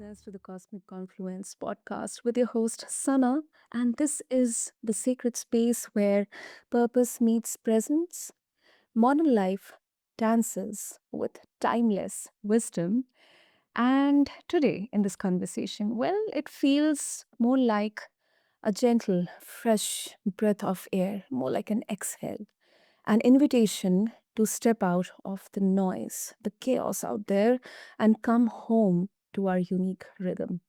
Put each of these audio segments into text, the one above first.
listeners, to the Cosmic Confluence podcast with your host, Sana. And this is the sacred space where purpose meets presence, modern life dances with timeless wisdom. And today, in this conversation, well, it feels more like a gentle, fresh breath of air, more like an exhale, an invitation to step out of the noise, the chaos out there, and come home to our unique rhythm.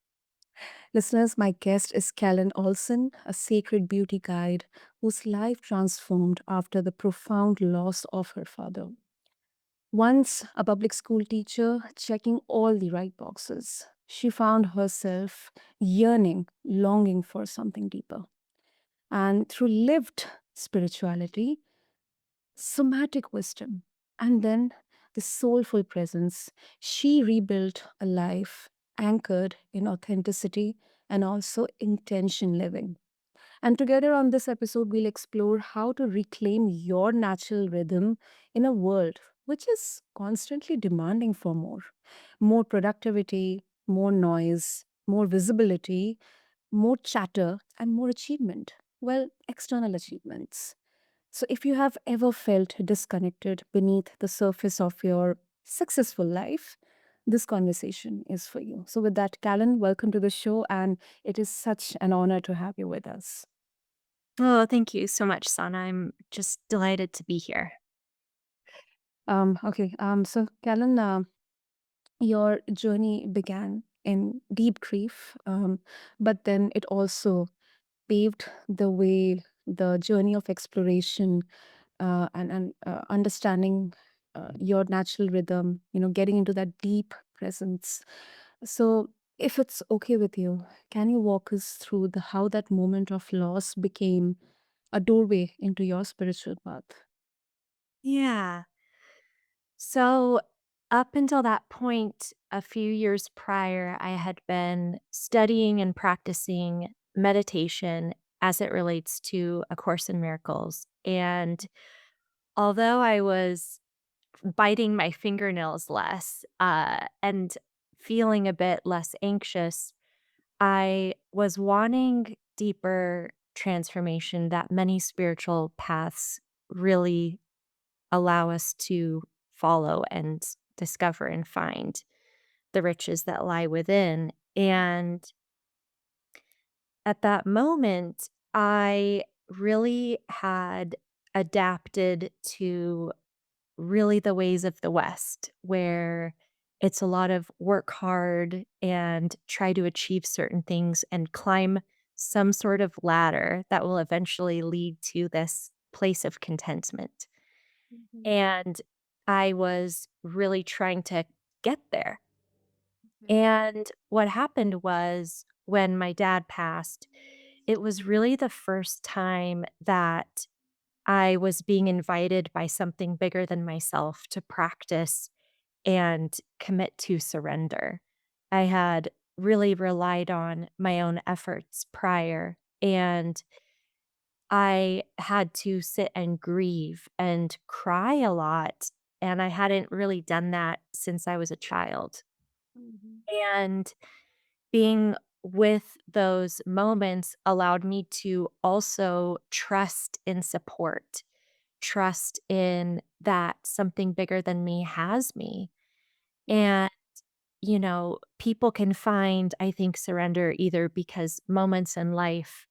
Listeners, my guest is Kalen Olson, a sacred beauty guide whose life transformed after the profound loss of her father. Once a public school teacher checking all the right boxes, she found herself yearning, longing for something deeper. And through lived spirituality, somatic wisdom, and then the soulful presence, she rebuilt a life anchored in authenticity and also intention living. And together on this episode, we'll explore how to reclaim your natural rhythm in a world which is constantly demanding for more. More productivity, more noise, more visibility, more chatter, and more achievement. Well, external achievements. So, if you have ever felt disconnected beneath the surface of your successful life, this conversation is for you. So, with that, Callan, welcome to the show, and it is such an honor to have you with us. Oh, thank you so much, Sana. I'm just delighted to be here. So Callan, your journey began in deep grief, but then it also paved the way, the journey of exploration and understanding your natural rhythm, getting into that deep presence. So, if it's okay with you, can you walk us through the how that moment of loss became a doorway into your spiritual path? Yeah. So, up until that point, a few years prior, I had been studying and practicing meditation as it relates to A Course in Miracles. And although I was biting my fingernails less and feeling a bit less anxious, I was wanting deeper transformation that many spiritual paths really allow us to follow and discover and find the riches that lie within. And at that moment, I really had adapted to really the ways of the West, where it's a lot of work hard and try to achieve certain things and climb some sort of ladder that will eventually lead to this place of contentment. Mhm. And I was really trying to get there. Okay. And what happened was when my dad passed, it was really the first time that I was being invited by something bigger than myself to practice and commit to surrender. I had really relied on my own efforts prior, and I had to sit and grieve and cry a lot. And I hadn't really done that since I was a child. Mhm. And being with those moments allowed me to also trust in support, trust in that something bigger than me has me. And, people can find, I think, surrender either because moments in life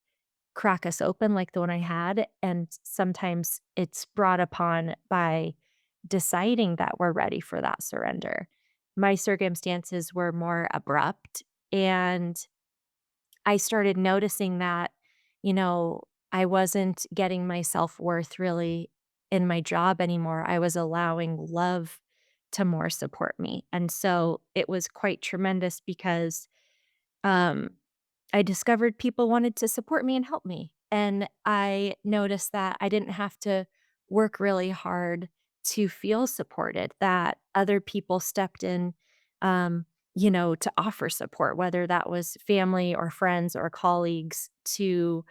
crack us open, like the one I had, and sometimes it's brought upon by deciding that we're ready for that surrender. My circumstances were more abrupt, and I started noticing that, I wasn't getting my self-worth really in my job anymore. I was allowing love to more support me. And so it was quite tremendous because um I discovered people wanted to support me and help me. And I noticed that I didn't have to work really hard to feel supported, that other people stepped in, um, to offer support, whether that was family or friends or colleagues, to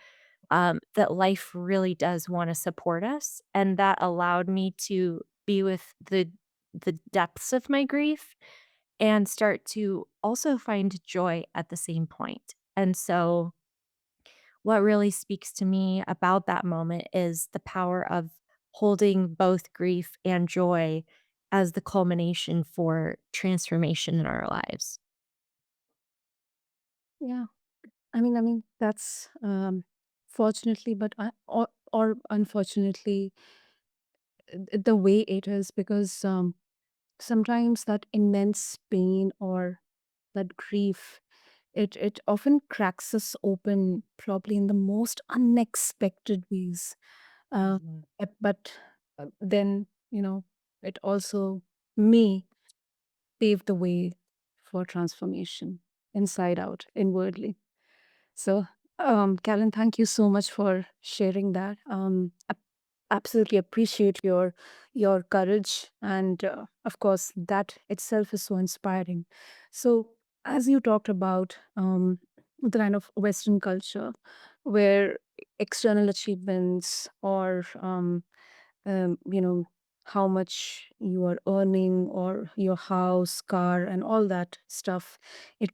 that life really does want to support us. And that allowed me to be with the depths of my grief and start to also find joy at the same point. And so, what really speaks to me about that moment is the power of holding both grief and joy as the culmination for transformation in our lives. Yeah. I mean, that's fortunately, but or unfortunately, the way it is, because sometimes that immense pain or that grief, it often cracks us open, probably in the most unexpected ways. But then, it also may pave the way for transformation, inside out, inwardly. So, Callan, thank you so much for sharing that. Absolutely appreciate your courage, and of course, that itself is so inspiring. So, as you talked about the kind of Western culture, where external achievements or how much you are earning or your house, car, and all that stuff, they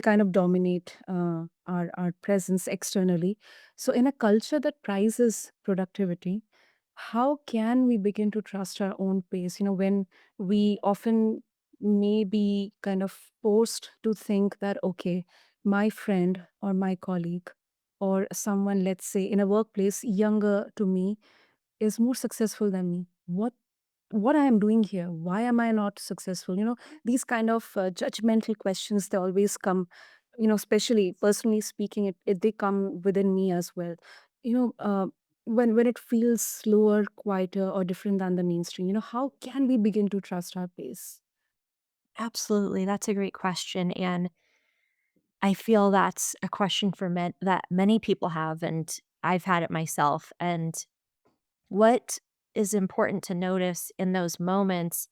kind of dominate our presence externally. So in a culture that prizes productivity, how can we begin to trust our own pace, when we often may be kind of forced to think that, okay, my friend or my colleague or someone, let's say in a workplace younger to me, is more successful than me. What I am doing here? Why am I not successful? These kind of judgmental questions, they always come. Especially personally speaking, they come within me as well. You know, uh, when it feels slower, quieter, or different than the mainstream. How can we begin to trust our pace? Absolutely, that's a great question, and I feel that's a question for that many people have, and I've had it myself. And what is important to notice in those moments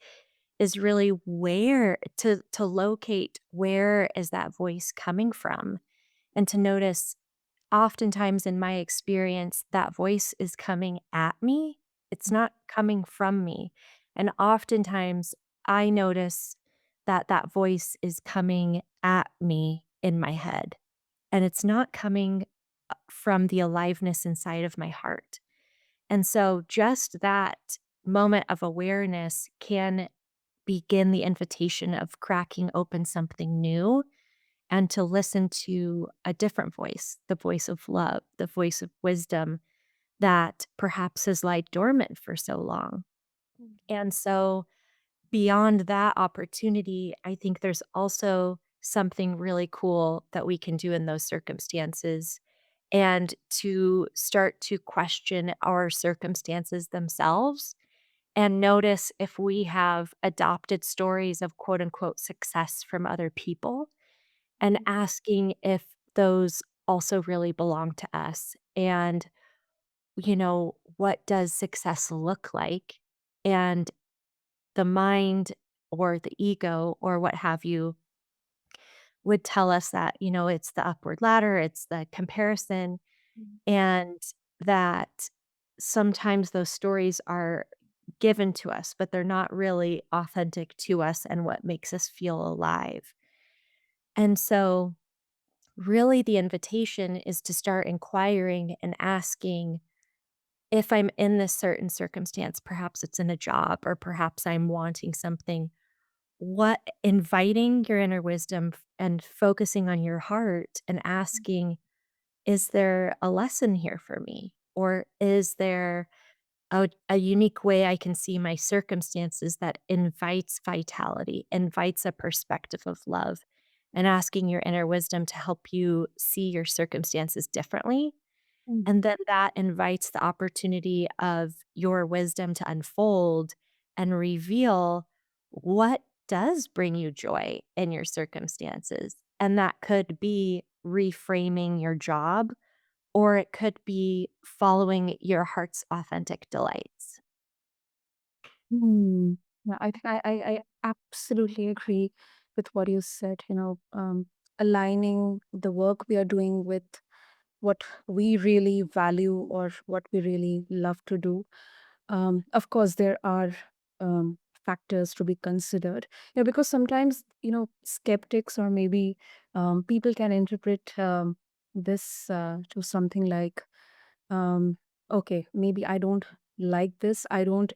is really where to locate where is that voice coming from, and to notice oftentimes in my experience that voice is coming at me. It's not coming from me. And oftentimes I notice that that voice is coming at me in my head, and it's not coming from the aliveness inside of my heart. And so just that moment of awareness can begin the invitation of cracking open something new and to listen to a different voice, the voice of love, the voice of wisdom that perhaps has lied dormant for so long. And so, beyond that opportunity, I think there's also something really cool that we can do in those circumstances, and to start to question our circumstances themselves and notice if we have adopted stories of quote unquote success from other people, and asking if those also really belong to us. And, what does success look like? And the mind or the ego or what have you would tell us that, it's the upward ladder, it's the comparison, and that sometimes those stories are given to us, but they're not really authentic to us and what makes us feel alive. And so, really, the invitation is to start inquiring and asking if I'm in this certain circumstance, perhaps it's in a job or perhaps I'm wanting something, what inviting your inner wisdom and focusing on your heart and asking, is there a lesson here for me? Or is there a unique way I can see my circumstances that invites vitality, invites a perspective of love, and asking your inner wisdom to help you see your circumstances differently. Mm. And then that invites the opportunity of your wisdom to unfold and reveal what does bring you joy in your circumstances. And that could be reframing your job, or it could be following your heart's authentic delights. Hmm. Yeah, I think I absolutely agree with what you said. Aligning the work we are doing with what we really value or what we really love to do. Of course, there are factors to be considered. Because sometimes, skeptics or maybe people can interpret this to something like, um, okay, maybe I don't like this. I don't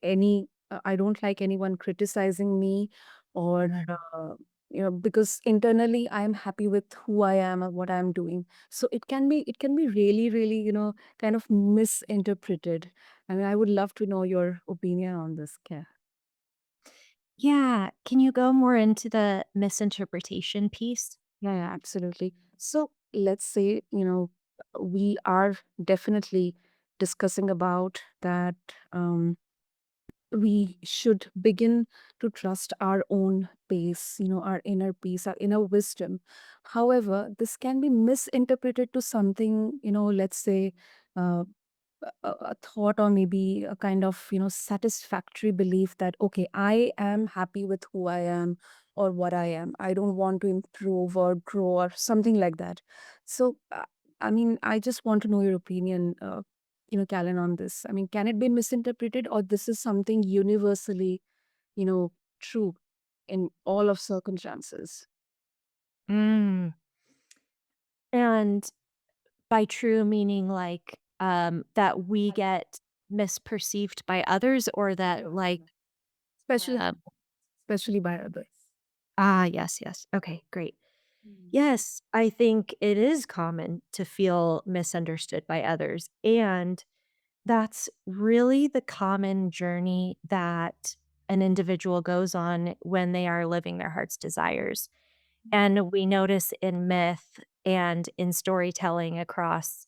like anyone criticizing me, or because internally I am happy with who I am or what I'm doing. So it can be really, really, kind of misinterpreted. I mean, I would love to know your opinion on this, Care. Yeah, can you go more into the misinterpretation piece? Yeah, yeah, absolutely. So let's say, we are definitely discussing about that. We should begin to trust our own pace, our inner peace, our inner wisdom. However, this can be misinterpreted to something, let's say, uh, a thought or maybe a kind of satisfactory belief that, okay, I am happy with who I am or what I am. I don't want to improve or grow or something like that. So I mean, I just want to know your opinion, Callan, on this. I mean, can it be misinterpreted, or this is something universally true in all of circumstances? Mm. And by true meaning like, that we get misperceived by others or that like, especially um especially by others. yes, yes. Okay, great. Mm. Yes, I think it is common to feel misunderstood by others, and that's really the common journey that an individual goes on when they are living their heart's desires. And we notice in myth and in storytelling across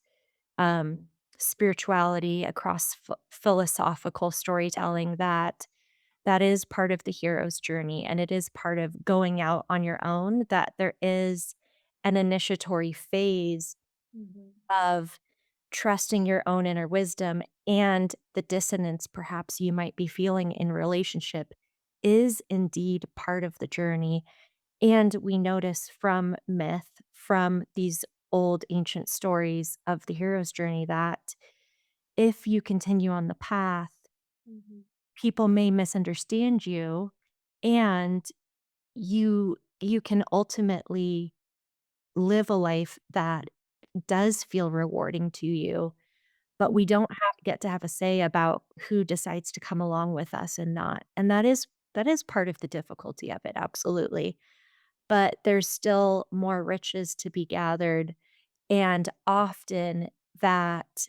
um, spirituality, across philosophical storytelling, that that is part of the hero's journey and it is part of going out on your own, that there is an initiatory phase Mhm. of trusting your own inner wisdom and the dissonance perhaps you might be feeling in relationship is indeed part of the journey. And we notice from myth, from these old ancient stories of the hero's journey, that if you continue on the path, Mhm. people may misunderstand you and you can ultimately live a life that does feel rewarding to you, but we don't get to have a say about who decides to come along with us and not. And that is part of the difficulty of it, absolutely. But there's still more riches to be gathered, and often that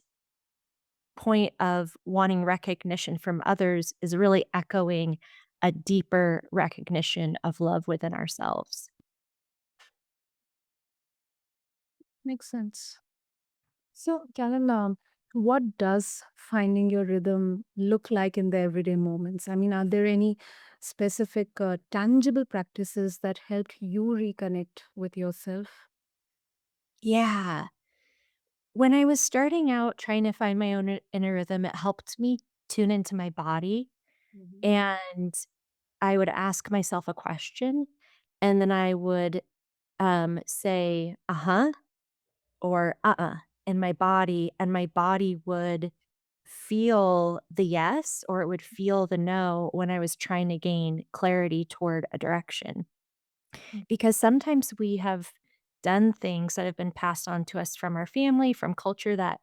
point of wanting recognition from others is really echoing a deeper recognition of love within ourselves. Makes sense. So, Callan, what does finding your rhythm look like in the everyday moments? I mean, are there any specific tangible practices that helped you reconnect with yourself? Yeah. When I was starting out trying to find my own inner rhythm, it helped me tune into my body, Mhm. and I would ask myself a question, and then I would, say, "Uh-huh," or "Uh-uh," in my body, and my body would feel the yes or it would feel the no when I was trying to gain clarity toward a direction. Because sometimes we have done things that have been passed on to us from our family, from culture, that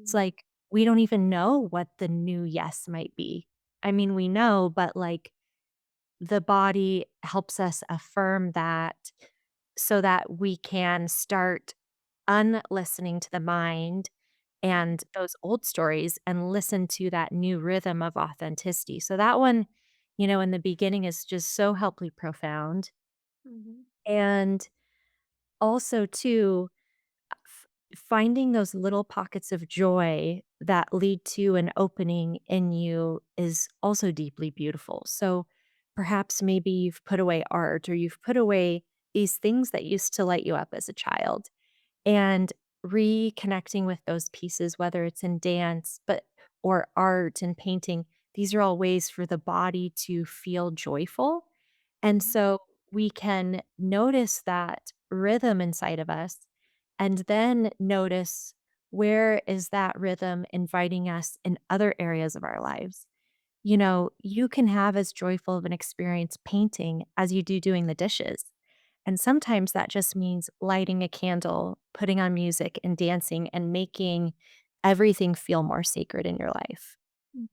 it's Mhm. like we don't even know what the new yes might be. I mean, we know, but like the body helps us affirm that so that we can start unlistening to the mind and those old stories and listen to that new rhythm of authenticity. So that one, in the beginning is just so helpfully profound. Mhm. And also too, finding those little pockets of joy that lead to an opening in you is also deeply beautiful. So perhaps maybe you've put away art or you've put away these things that used to light you up as a child, and reconnecting with those pieces, whether it's in dance, but or art and painting, these are all ways for the body to feel joyful. And Mhm. so we can notice that rhythm inside of us and then notice where is that rhythm inviting us in other areas of our lives. you can have as joyful of an experience painting as you do doing the dishes. And sometimes that just means lighting a candle, putting on music and dancing and making everything feel more sacred in your life. Mm.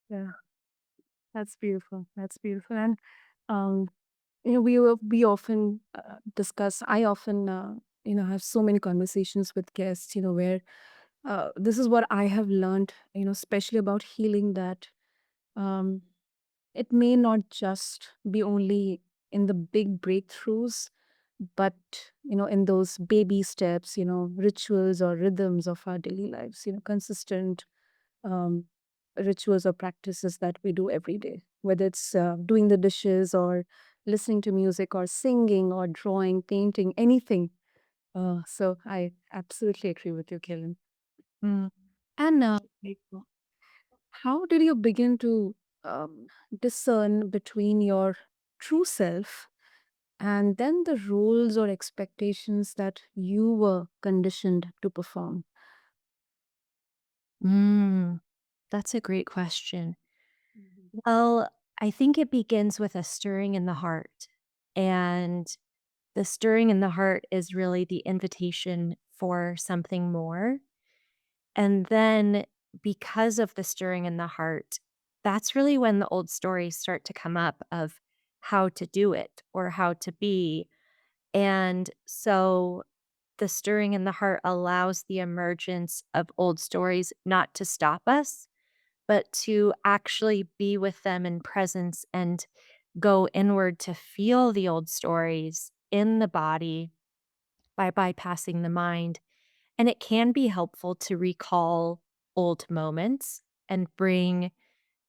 Yeah, that's beautiful. That's beautiful. And um, we often discuss. I often have so many conversations with guests. Where this is what I have learned. Especially about healing, that um, it may not just be only in the big breakthroughs, but in those baby steps, rituals or rhythms of our daily lives. Consistent um, rituals or practices that we do every day, whether it's doing the dishes or listening to music or singing or drawing, painting, anything. So I absolutely agree with you, Kellen. Mm. And how did you begin to discern between your true self and then the roles or expectations that you were conditioned to perform? Mm, that's a great question. Mhm. Well, I think it begins with a stirring in the heart. And the stirring in the heart is really the invitation for something more. And then because of the stirring in the heart, that's really when the old stories start to come up of how to do it or how to be. And so the stirring in the heart allows the emergence of old stories not to stop us, but to actually be with them in presence and go inward to feel the old stories in the body by bypassing the mind. And it can be helpful to recall old moments and bring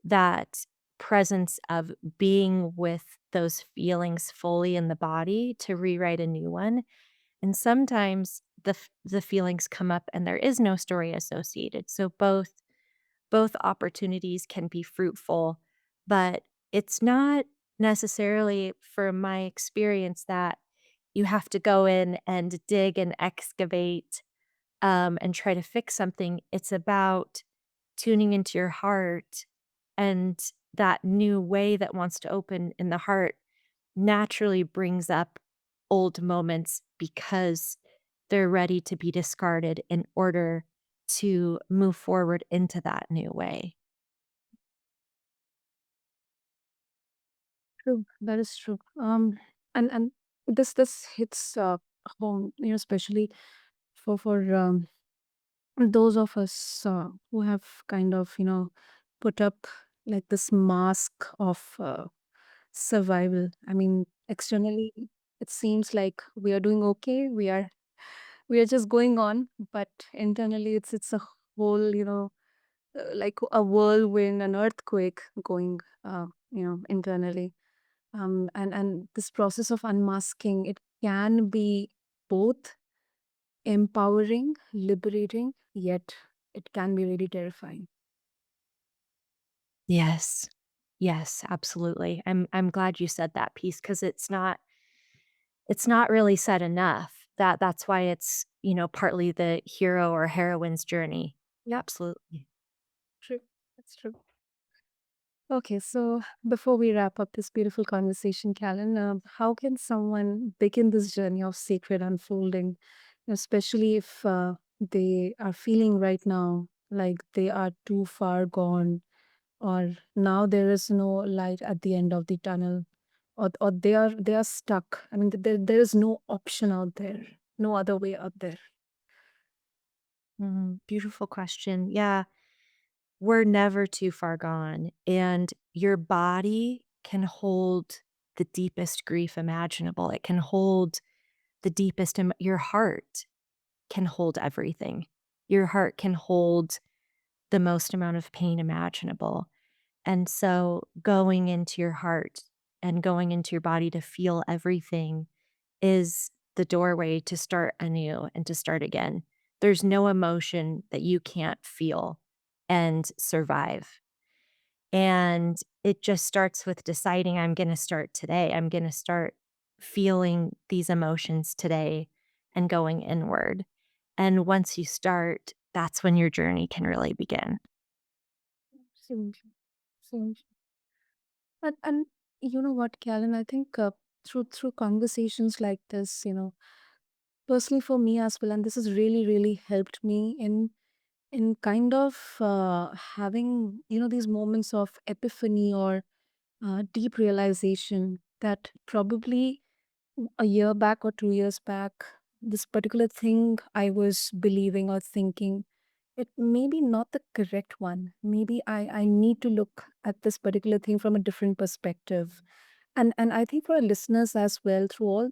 that presence of being with those feelings fully in the body to rewrite a new one. And sometimes the feelings come up and there is no story associated. So both opportunities can be fruitful, but it's not necessarily, from my experience, that you have to go in and dig and excavate and try to fix something. It's about tuning into your heart and that new way that wants to open in the heart naturally brings up old moments because they're ready to be discarded in order to move forward into that new way. True, that is true. And this hits home, especially for those of us who have kind of put up like this mask of survival. I mean, externally it seems like we are doing okay. We are just going on, but internally it's a whole like a whirlwind, an earthquake going internally. And this process of unmasking, it can be both empowering, liberating, yet it can be really terrifying. Yes. Yes, absolutely. I'm glad you said that piece because it's not really said enough. That's why it's, partly the hero or heroine's journey. Yep, Absolutely. true. That's true. Okay, so before we wrap up this beautiful conversation, Callan, how can someone begin this journey of sacred unfolding, especially if they are feeling right now like they are too far gone, or now there is no light at the end of the tunnel, or they are stuck. I mean, there is no option out there, no other way out there. Beautiful question. Yeah, we're never too far gone, and your body can hold the deepest grief imaginable. It can hold the deepest your heart can hold everything. Your heart can hold the most amount of pain imaginable. And so going into your heart and going into your body to feel everything is the doorway to start anew and to start again. There's no emotion that you can't feel and survive. And it just starts with deciding I'm going to start today. I'm going to start feeling these emotions today and going inward. And once you start, that's when your journey can really begin. Absolutely. Absolutely. And you know what, Callan, I think through conversations like this, personally for me as well, and this has really, really helped me in kind of having, these moments of epiphany or deep realization that probably a year back or 2 years back, this particular thing I was believing or thinking, it may be not the correct one. Maybe I need to look at this particular thing from a different perspective. And I think for our listeners as well, through all,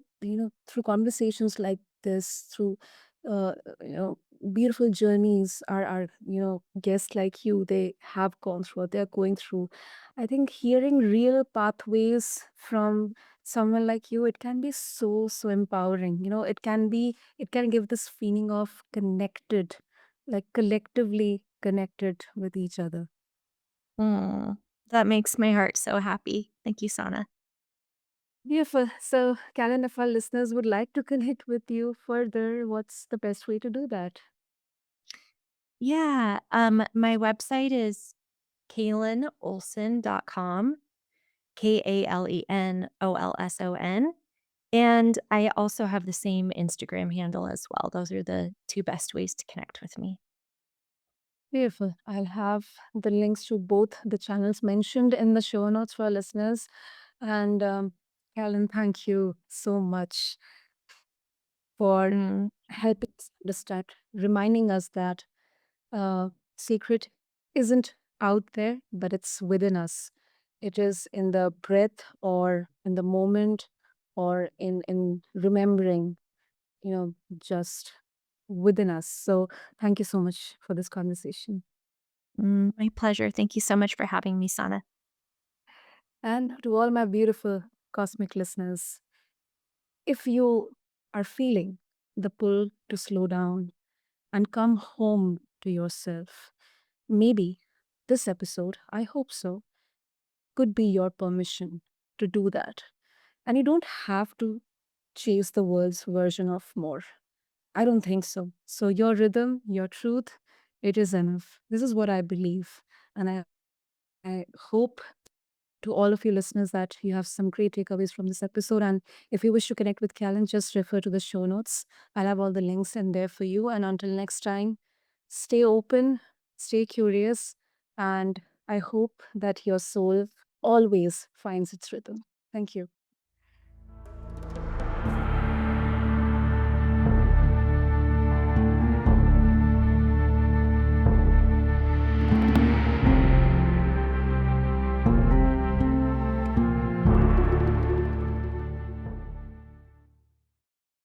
through conversations like this, through uh, you know, beautiful journeys our guests like you, they have gone through or they're going through. I think hearing real pathways from someone like you, it can be so, so empowering. It can give this feeling of connected, like collectively connected with each other. Mm, that makes my heart so happy. Thank you, Sana. Beautiful. So, Karen, if our listeners would like to connect with you further, what's the best way to do that? Yeah, my website is kalenolson.com, KALENOLSON. And I also have the same Instagram handle as well. Those are the 2 best ways to connect with me. Beautiful. I'll have the links to both the channels mentioned in the show notes for our listeners. And Karen, thank you so much for Mm, helping us understand, reminding us that secret isn't out there, but it's within us. It is in the breath or in the moment or in remembering, just within us. So thank you so much for this conversation. my pleasure. Thank you so much for having me, Sana. And to all my beautiful cosmic listeners, if you are feeling the pull to slow down and come home to yourself, maybe this episode, I hope so, could be your permission to do that. And you don't have to chase the world's version of more. I don't think so. So, your rhythm, your truth, it is enough. This is what I believe. And I hope to all of you listeners that you have some great takeaways from this episode. And if you wish to connect with Callan, just refer to the show notes. I'll have all the links in there for you. And until next time, stay open, stay curious, and I hope that your soul always finds its rhythm. Thank you.